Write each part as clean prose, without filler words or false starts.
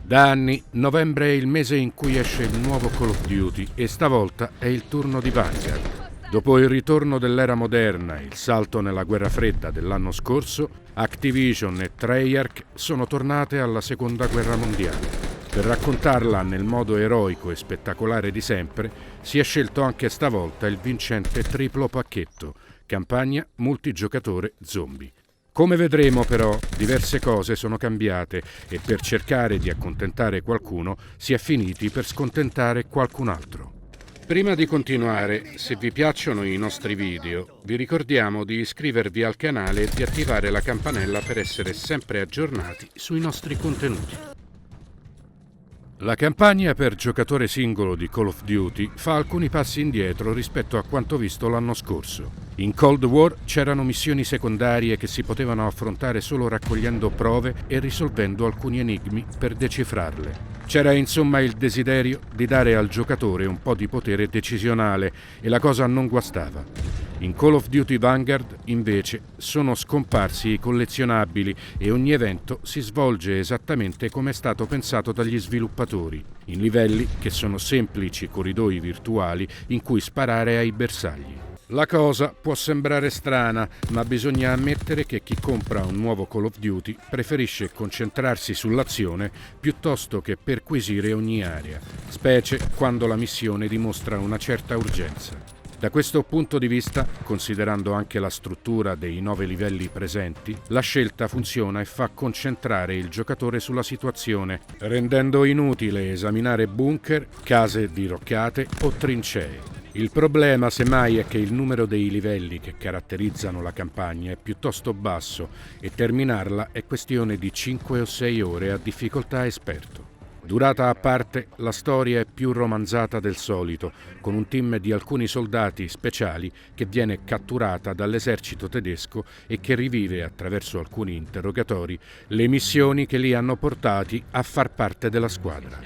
Da anni, novembre è il mese in cui esce il nuovo Call of Duty e stavolta è il turno di Vanguard. Dopo il ritorno dell'era moderna e il salto nella guerra fredda dell'anno scorso, Activision e Treyarch sono tornate alla seconda guerra mondiale. Per raccontarla nel modo eroico e spettacolare di sempre, si è scelto anche stavolta il vincente triplo pacchetto, campagna multigiocatore zombie. Come vedremo però, diverse cose sono cambiate e per cercare di accontentare qualcuno si è finiti per scontentare qualcun altro. Prima di continuare, se vi piacciono i nostri video, vi ricordiamo di iscrivervi al canale e di attivare la campanella per essere sempre aggiornati sui nostri contenuti. La campagna per giocatore singolo di Call of Duty fa alcuni passi indietro rispetto a quanto visto l'anno scorso. In Cold War c'erano missioni secondarie che si potevano affrontare solo raccogliendo prove e risolvendo alcuni enigmi per decifrarle. C'era insomma il desiderio di dare al giocatore un po' di potere decisionale e la cosa non guastava. In Call of Duty Vanguard, invece, sono scomparsi i collezionabili e ogni evento si svolge esattamente come è stato pensato dagli sviluppatori, in livelli che sono semplici corridoi virtuali in cui sparare ai bersagli. La cosa può sembrare strana, ma bisogna ammettere che chi compra un nuovo Call of Duty preferisce concentrarsi sull'azione piuttosto che perquisire ogni area, specie quando la missione dimostra una certa urgenza. Da questo punto di vista, considerando anche la struttura dei 9 livelli presenti, la scelta funziona e fa concentrare il giocatore sulla situazione, rendendo inutile esaminare bunker, case diroccate o trincee. Il problema, semmai, è che il numero dei livelli che caratterizzano la campagna è piuttosto basso e terminarla è questione di 5 o 6 ore a difficoltà esperto. Durata a parte, la storia è più romanzata del solito, con un team di alcuni soldati speciali che viene catturata dall'esercito tedesco e che rivive, attraverso alcuni interrogatori, le missioni che li hanno portati a far parte della squadra.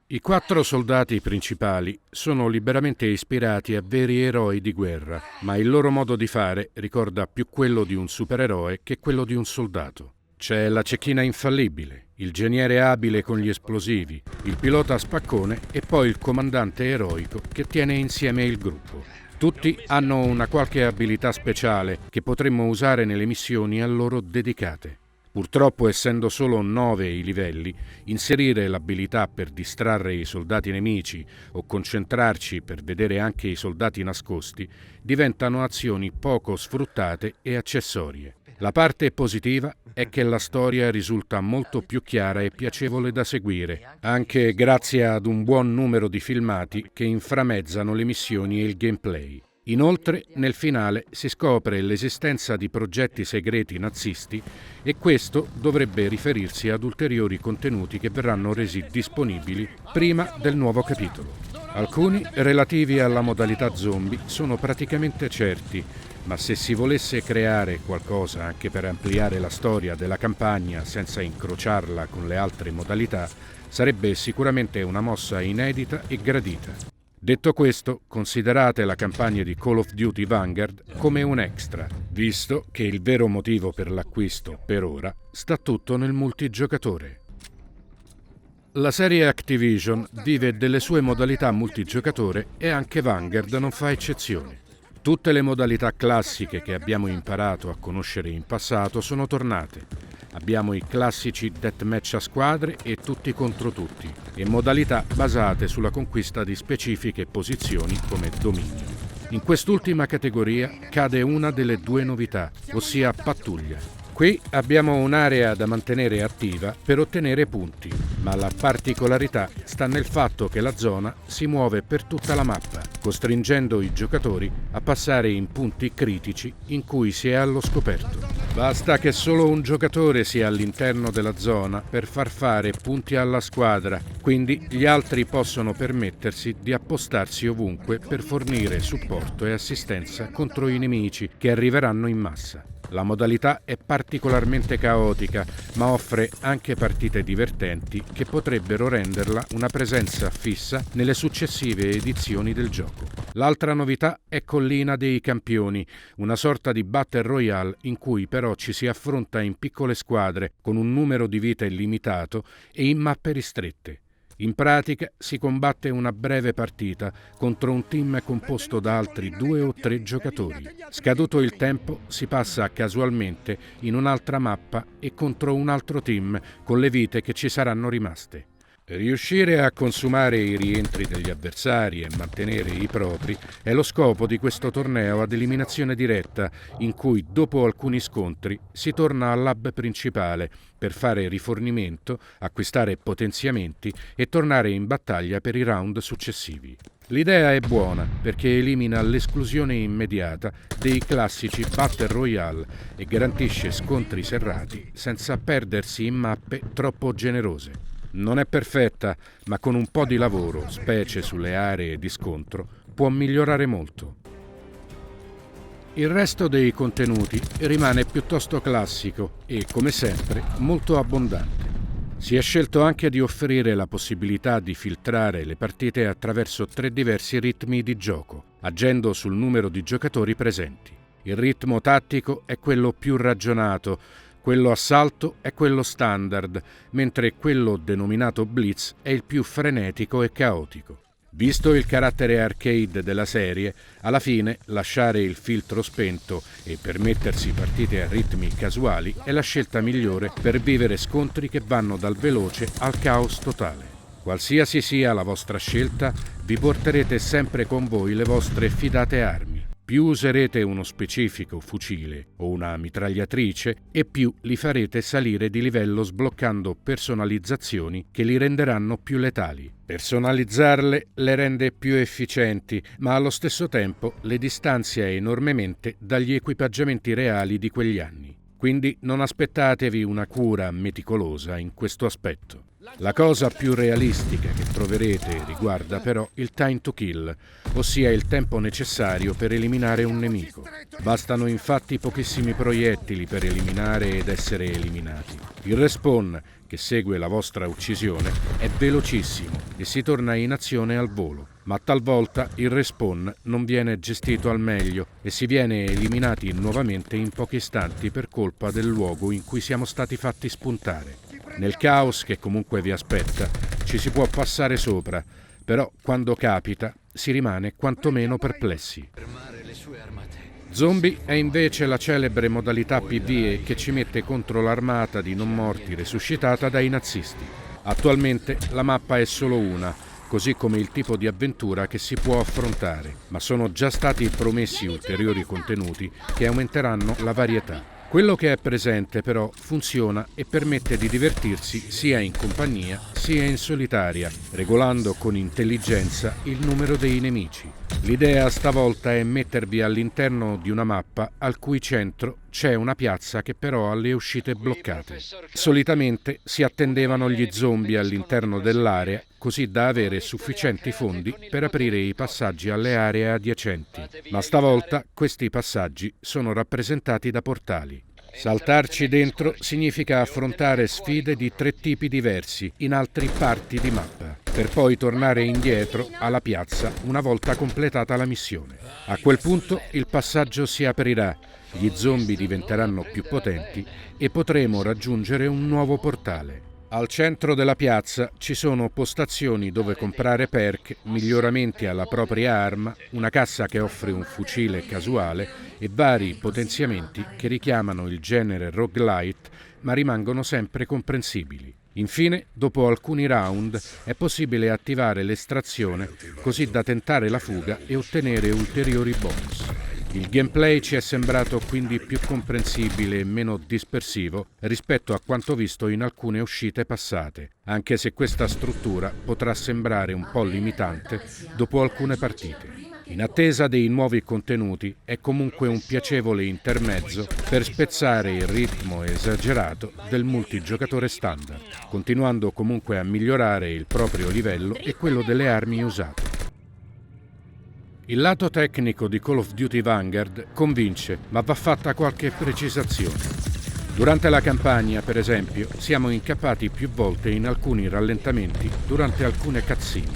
I 4 soldati principali sono liberamente ispirati a veri eroi di guerra, ma il loro modo di fare ricorda più quello di un supereroe che quello di un soldato. C'è la cecchina infallibile, il geniere abile con gli esplosivi, il pilota spaccone e poi il comandante eroico che tiene insieme il gruppo. Tutti hanno una qualche abilità speciale che potremmo usare nelle missioni a loro dedicate. Purtroppo, essendo solo 9 i livelli, inserire l'abilità per distrarre i soldati nemici o concentrarci per vedere anche i soldati nascosti diventano azioni poco sfruttate e accessorie. La parte positiva è che la storia risulta molto più chiara e piacevole da seguire, anche grazie ad un buon numero di filmati che inframmezzano le missioni e il gameplay. Inoltre, nel finale si scopre l'esistenza di progetti segreti nazisti e questo dovrebbe riferirsi ad ulteriori contenuti che verranno resi disponibili prima del nuovo capitolo. Alcuni, relativi alla modalità zombie, sono praticamente certi, ma se si volesse creare qualcosa anche per ampliare la storia della campagna senza incrociarla con le altre modalità, sarebbe sicuramente una mossa inedita e gradita. Detto questo, considerate la campagna di Call of Duty Vanguard come un extra, visto che il vero motivo per l'acquisto, per ora, sta tutto nel multigiocatore. La serie Activision vive delle sue modalità multigiocatore e anche Vanguard non fa eccezione. Tutte le modalità classiche che abbiamo imparato a conoscere in passato sono tornate. Abbiamo i classici deathmatch a squadre e tutti contro tutti, e modalità basate sulla conquista di specifiche posizioni come dominio. In quest'ultima categoria cade una delle 2 novità, ossia pattuglia. Qui abbiamo un'area da mantenere attiva per ottenere punti, ma la particolarità sta nel fatto che la zona si muove per tutta la mappa, costringendo i giocatori a passare in punti critici in cui si è allo scoperto. Basta che solo un giocatore sia all'interno della zona per far fare punti alla squadra, quindi gli altri possono permettersi di appostarsi ovunque per fornire supporto e assistenza contro i nemici che arriveranno in massa. La modalità è particolarmente caotica, ma offre anche partite divertenti che potrebbero renderla una presenza fissa nelle successive edizioni del gioco. L'altra novità è Collina dei Campioni, una sorta di Battle Royale in cui però ci si affronta in piccole squadre con un numero di vite illimitato e in mappe ristrette. In pratica si combatte una breve partita contro un team composto da altri 2 o 3 giocatori. Scaduto il tempo si passa casualmente in un'altra mappa e contro un altro team con le vite che ci saranno rimaste. Riuscire a consumare i rientri degli avversari e mantenere i propri è lo scopo di questo torneo ad eliminazione diretta, in cui dopo alcuni scontri si torna al lab principale per fare rifornimento, acquistare potenziamenti e tornare in battaglia per i round successivi. L'idea è buona perché elimina l'esclusione immediata dei classici Battle Royale e garantisce scontri serrati senza perdersi in mappe troppo generose. Non è perfetta, ma con un po' di lavoro, specie sulle aree di scontro, può migliorare molto. Il resto dei contenuti rimane piuttosto classico e, come sempre, molto abbondante. Si è scelto anche di offrire la possibilità di filtrare le partite attraverso 3 diversi ritmi di gioco, agendo sul numero di giocatori presenti. Il ritmo tattico è quello più ragionato, quello assalto è quello standard, mentre quello denominato Blitz è il più frenetico e caotico. Visto il carattere arcade della serie, alla fine lasciare il filtro spento e permettersi partite a ritmi casuali è la scelta migliore per vivere scontri che vanno dal veloce al caos totale. Qualsiasi sia la vostra scelta, vi porterete sempre con voi le vostre fidate armi. Più userete uno specifico fucile o una mitragliatrice e più li farete salire di livello sbloccando personalizzazioni che li renderanno più letali. Personalizzarle le rende più efficienti, ma allo stesso tempo le distanzia enormemente dagli equipaggiamenti reali di quegli anni. Quindi non aspettatevi una cura meticolosa in questo aspetto. La cosa più realistica che troverete riguarda però il time to kill, ossia il tempo necessario per eliminare un nemico. Bastano infatti pochissimi proiettili per eliminare ed essere eliminati. Il respawn, che segue la vostra uccisione, è velocissimo e si torna in azione al volo, ma talvolta il respawn non viene gestito al meglio e si viene eliminati nuovamente in pochi istanti per colpa del luogo in cui siamo stati fatti spuntare. Nel caos che comunque vi aspetta ci si può passare sopra, però quando capita si rimane quantomeno perplessi. Zombie è invece la celebre modalità PvE che ci mette contro l'armata di non morti resuscitata dai nazisti. Attualmente la mappa è solo una, così come il tipo di avventura che si può affrontare, ma sono già stati promessi ulteriori contenuti che aumenteranno la varietà. Quello che è presente però funziona e permette di divertirsi sia in compagnia sia in solitaria, regolando con intelligenza il numero dei nemici. L'idea stavolta è mettervi all'interno di una mappa al cui centro c'è una piazza che però ha le uscite bloccate. Solitamente si attendevano gli zombie all'interno dell'area così da avere sufficienti fondi per aprire i passaggi alle aree adiacenti, ma stavolta questi passaggi sono rappresentati da portali. Saltarci dentro significa affrontare sfide di 3 tipi diversi in altre parti di mappa, per poi tornare indietro alla piazza una volta completata la missione. A quel punto il passaggio si aprirà, gli zombie diventeranno più potenti e potremo raggiungere un nuovo portale. Al centro della piazza ci sono postazioni dove comprare perk, miglioramenti alla propria arma, una cassa che offre un fucile casuale e vari potenziamenti che richiamano il genere roguelite ma rimangono sempre comprensibili. Infine, dopo alcuni round, è possibile attivare l'estrazione così da tentare la fuga e ottenere ulteriori bonus. Il gameplay ci è sembrato quindi più comprensibile e meno dispersivo rispetto a quanto visto in alcune uscite passate, anche se questa struttura potrà sembrare un po' limitante dopo alcune partite. In attesa dei nuovi contenuti è comunque un piacevole intermezzo per spezzare il ritmo esagerato del multigiocatore standard, continuando comunque a migliorare il proprio livello e quello delle armi usate. Il lato tecnico di Call of Duty Vanguard convince, ma va fatta qualche precisazione. Durante la campagna, per esempio, siamo incappati più volte in alcuni rallentamenti durante alcune cutscene,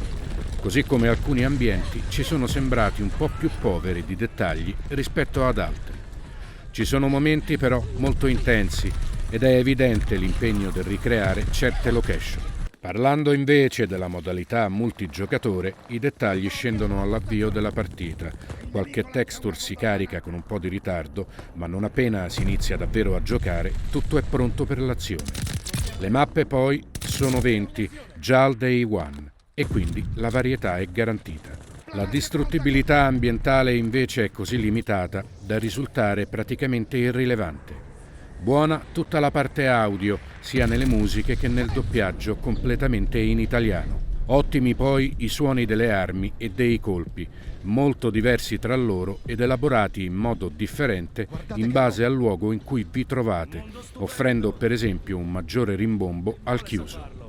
così come alcuni ambienti ci sono sembrati un po' più poveri di dettagli rispetto ad altri. Ci sono momenti però molto intensi ed è evidente l'impegno del ricreare certe location. Parlando invece della modalità multigiocatore, i dettagli scendono all'avvio della partita. Qualche texture si carica con un po' di ritardo, ma non appena si inizia davvero a giocare, tutto è pronto per l'azione. Le mappe poi sono 20 già al day one e quindi la varietà è garantita. La distruttibilità ambientale invece è così limitata da risultare praticamente irrilevante. Buona tutta la parte audio, sia nelle musiche che nel doppiaggio completamente in italiano. Ottimi poi i suoni delle armi e dei colpi, molto diversi tra loro ed elaborati in modo differente in base al luogo in cui vi trovate, offrendo per esempio un maggiore rimbombo al chiuso.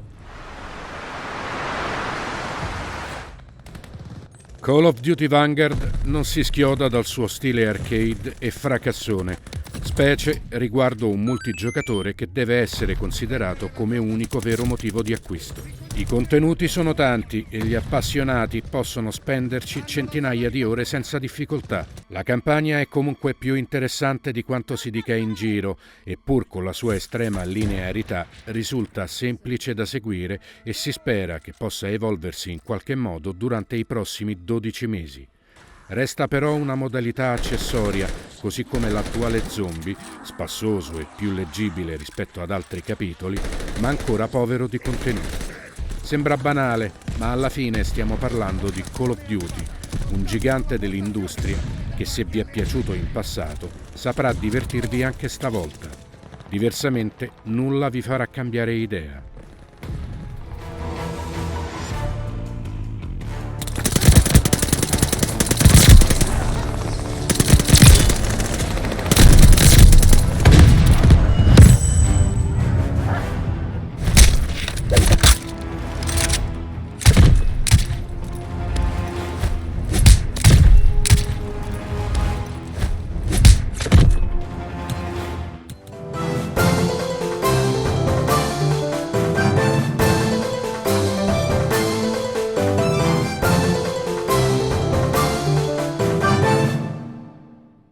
Call of Duty Vanguard non si schioda dal suo stile arcade e fracassone, specie riguardo un multigiocatore che deve essere considerato come unico vero motivo di acquisto. I contenuti sono tanti e gli appassionati possono spenderci centinaia di ore senza difficoltà. La campagna è comunque più interessante di quanto si dica in giro e pur con la sua estrema linearità risulta semplice da seguire e si spera che possa evolversi in qualche modo durante i prossimi 12 mesi. Resta però una modalità accessoria, così come l'attuale zombie, spassoso e più leggibile rispetto ad altri capitoli, ma ancora povero di contenuti. Sembra banale, ma alla fine stiamo parlando di Call of Duty, un gigante dell'industria che se vi è piaciuto in passato saprà divertirvi anche stavolta. Diversamente nulla vi farà cambiare idea.